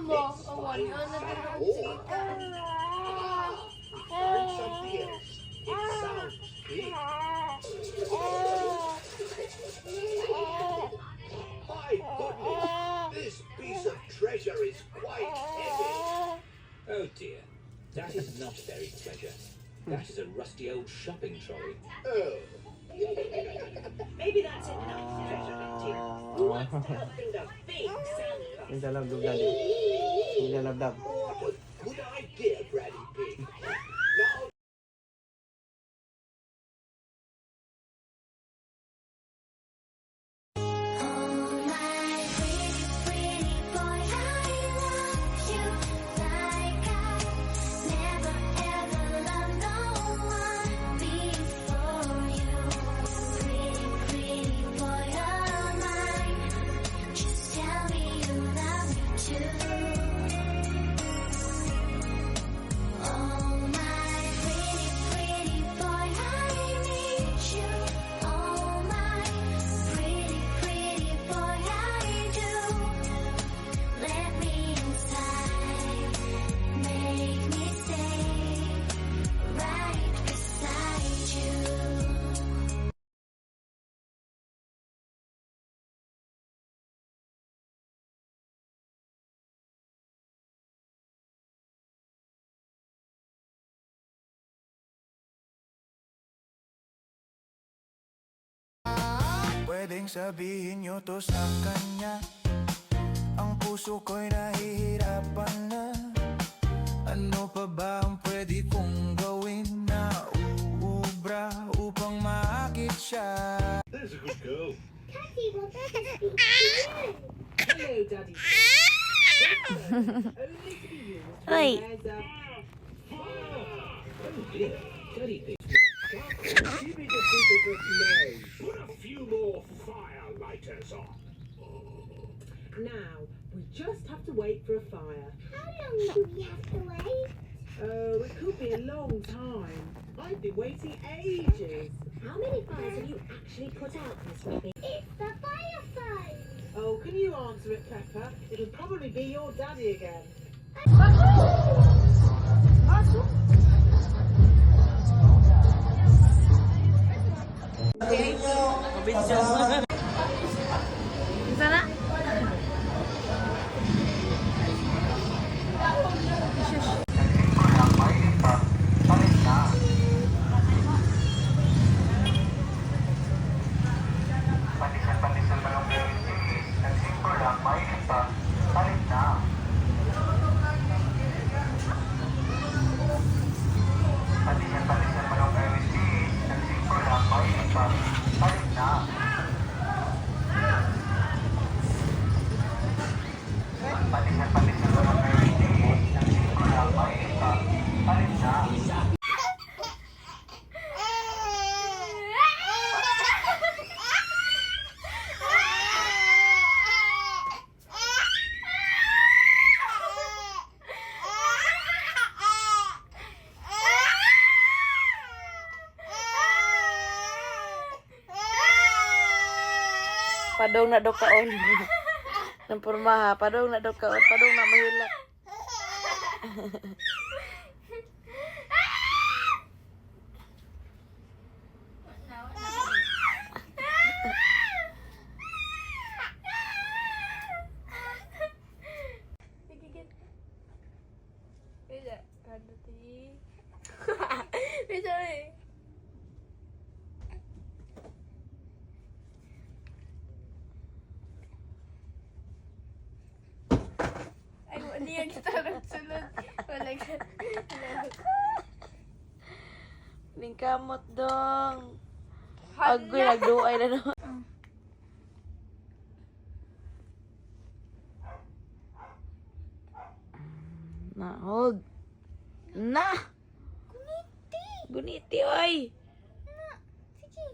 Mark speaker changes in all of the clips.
Speaker 1: mo. Awan, ano na sige ka.
Speaker 2: Find something else. It sounds big. My goodness, this piece of treasure is quite heavy.
Speaker 3: Oh dear, that is not very treasure. That is a rusty old shopping trolley.
Speaker 2: Oh,
Speaker 4: Maybe that's enough treasure hunting. Who wants to help build a big sandcastle?
Speaker 5: Naglalabdog daddy. Naglalabdog.
Speaker 2: what a good idea, Granny Pig. Now
Speaker 6: Pwedeng sabihin nyo to sa kanya. Ang puso ko'y nahihirapan na. Ano pa ba ang pwede kong gawin na uubra upang maakit siya?
Speaker 2: there's a good girl.
Speaker 1: Daddy, wants to speak to you.
Speaker 4: Hello, Daddy. Only to be used when
Speaker 7: Oi.
Speaker 4: there's a
Speaker 3: Oh dear, Daddy Pig.
Speaker 2: Give me the people that know. Put a few more firelighters on.
Speaker 4: Now, we just have to wait for a fire.
Speaker 1: How long do we have to wait?
Speaker 4: Oh, it could be a long time. I've been waiting ages.
Speaker 1: How many fires have you actually put out, Miss Rabbit? It's the firefight.
Speaker 4: Oh, can you answer it, Peppa? It'll probably be your daddy again.
Speaker 7: Sana?
Speaker 6: Pandesal-pandesal man ang gawin tiis. Ang simple lang, mainit pa. Palit na. Pandesal-pandesal man ang gawin tiis. Ang simple lang, mainit pa. Palit na. Pandesal-pandesal man ang gawin tiis. Ang simple lang, mainit pa. Palit na.
Speaker 7: Padong na daw kaon. Ng pormaha, padong na daw kaon, padong na mahilak.
Speaker 1: Hindi yan kita sunod. Wala ka.
Speaker 7: Ning kamot dong. Agoy, nagduay na naman. Na, hold. Na!
Speaker 1: Guniti.
Speaker 7: Guniti, oy!
Speaker 1: Na. Sige.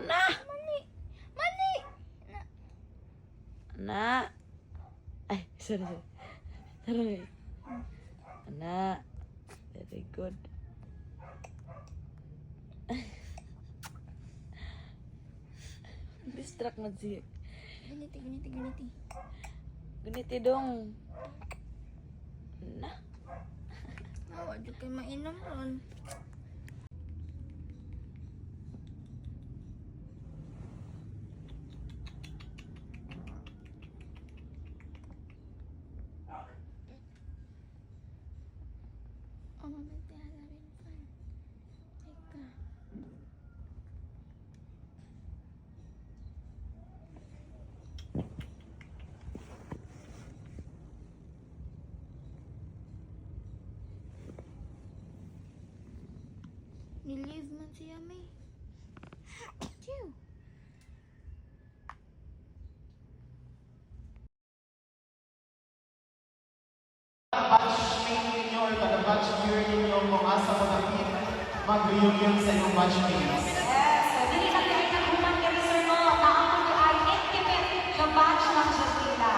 Speaker 7: Na!
Speaker 1: Mani. Mani. Na.
Speaker 7: Na! Ay, sorry. Sorry. Na. Very good. Distract na siya.
Speaker 1: Guniti, guniti, guniti.
Speaker 7: Guniti dong.
Speaker 8: Kay mainom ron. Oh, mamagtihalawin pa. Teka. Ni-leave man siya may. Chew.
Speaker 9: Batchmate ninyo or kada batch year ninyo kung asa mo nakit mag-reunion sa inyong batchmates.
Speaker 1: Yes, so dili na kayo naghuman kami sir no, naamon ko ay intimate na batch ng Shakira.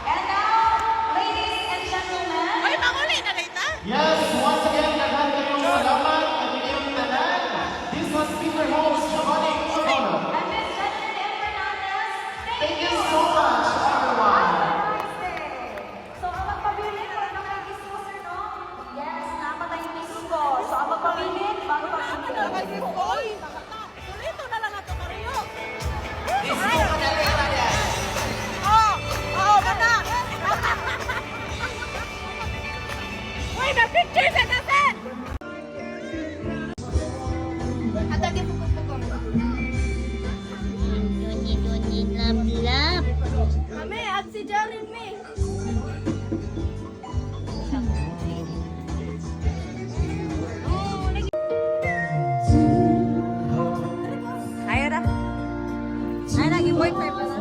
Speaker 1: And now, ladies and gentlemen,
Speaker 7: Ay, manguli na kita.
Speaker 9: Yes, once again, daghan kayong salamat at inyong tanan. This was speaker host Giovanni Orono.
Speaker 1: and Miss Jennifer Fernandez,
Speaker 9: Thank you so much, everyone.
Speaker 1: So, ang magpabilin ko ng mga gusto sir no? Yes, napatay yung gusto ko. So, ang magpabilin, bago pag-ibig.
Speaker 7: Oy, ito na lang ato kariyo. Oh, bata. Uy, na-picture sa natin.
Speaker 8: Atagi po po.
Speaker 7: Doni, lab.
Speaker 8: Kami, at si Jaren me.
Speaker 7: Ayo dah. Ay, naging boyfriend pa na.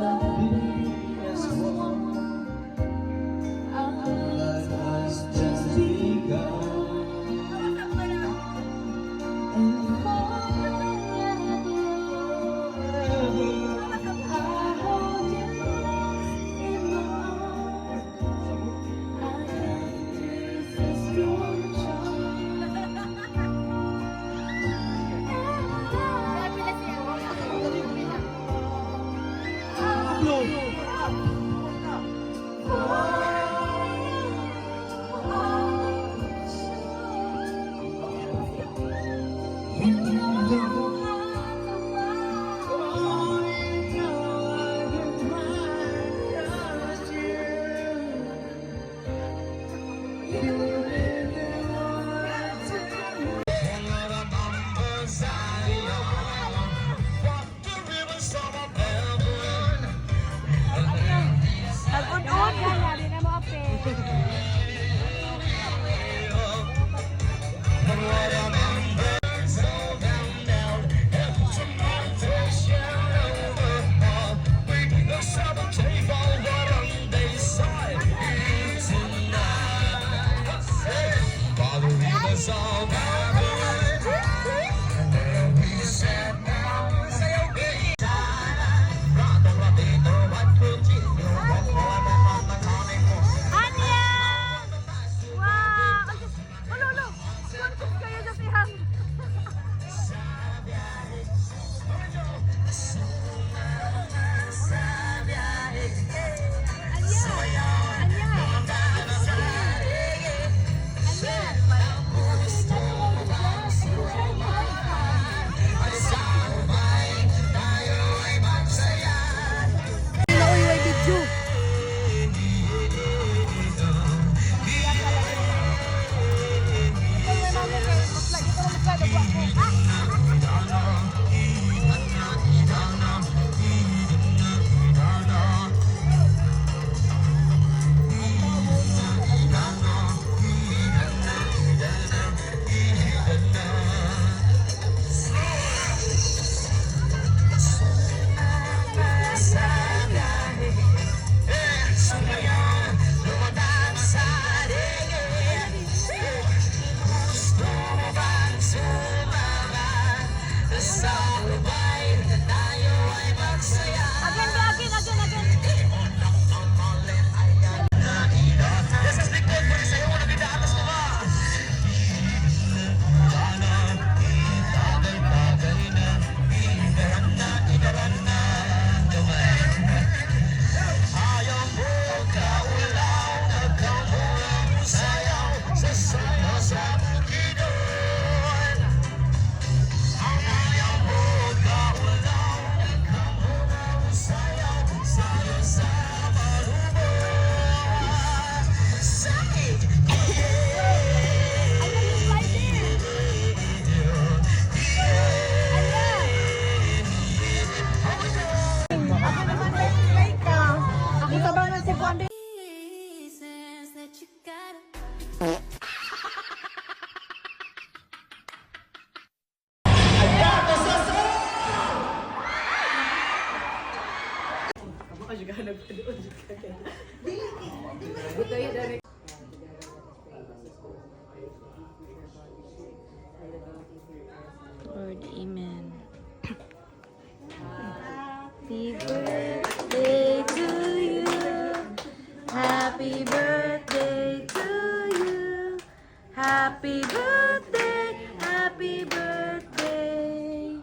Speaker 7: Happy birthday, happy birthday,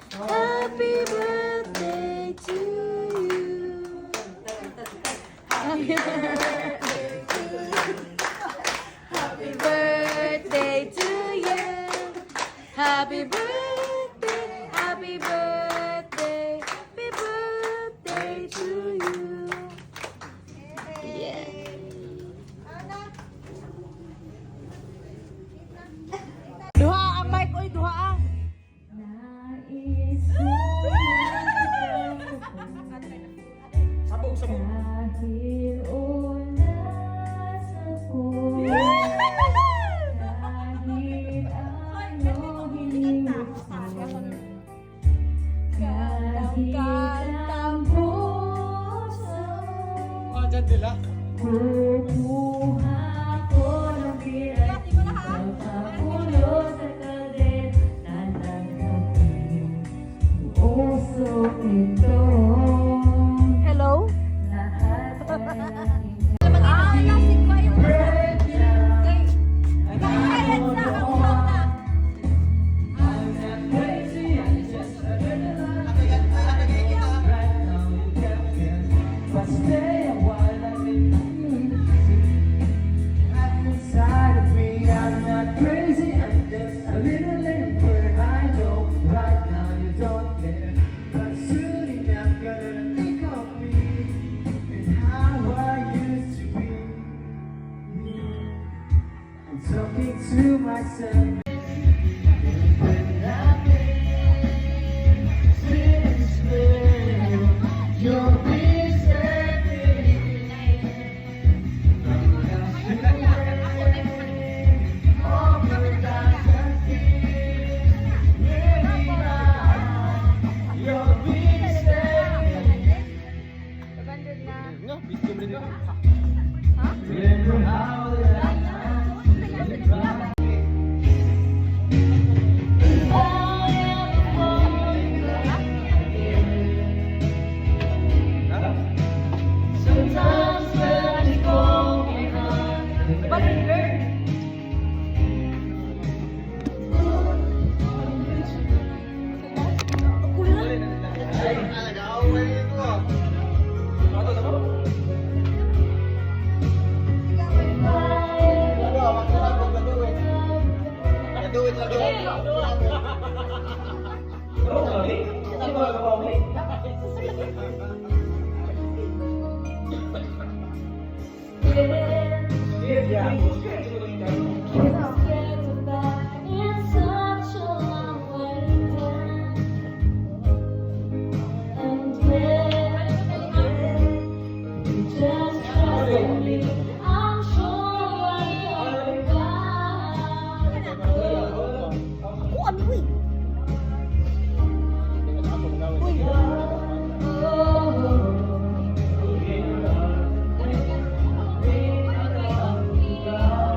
Speaker 7: happy birthday to you. Happy birthday to you. Happy birthday to you. Happy birthday, happy birthday, happy birthday to you. Yeah. Duha ang mic, oy, duha ang.
Speaker 5: Sabog, sabog. Oh, dyan nila.
Speaker 7: Hello?
Speaker 6: Talking to myself. Oh,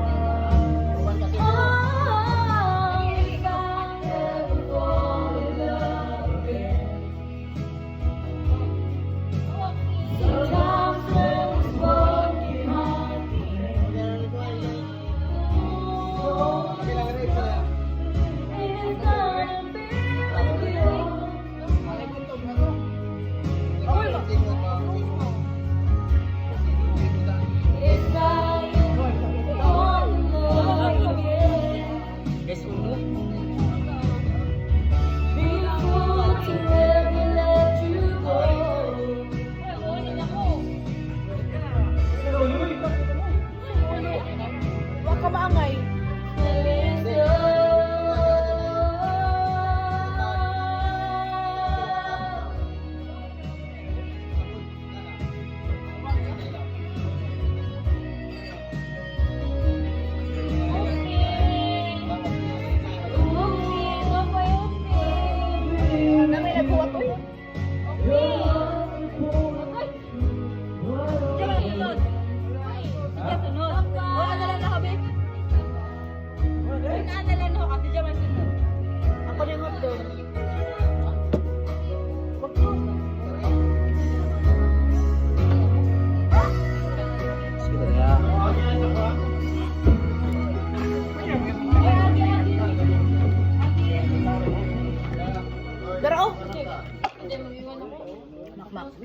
Speaker 8: Hindi, mag-iwan ako.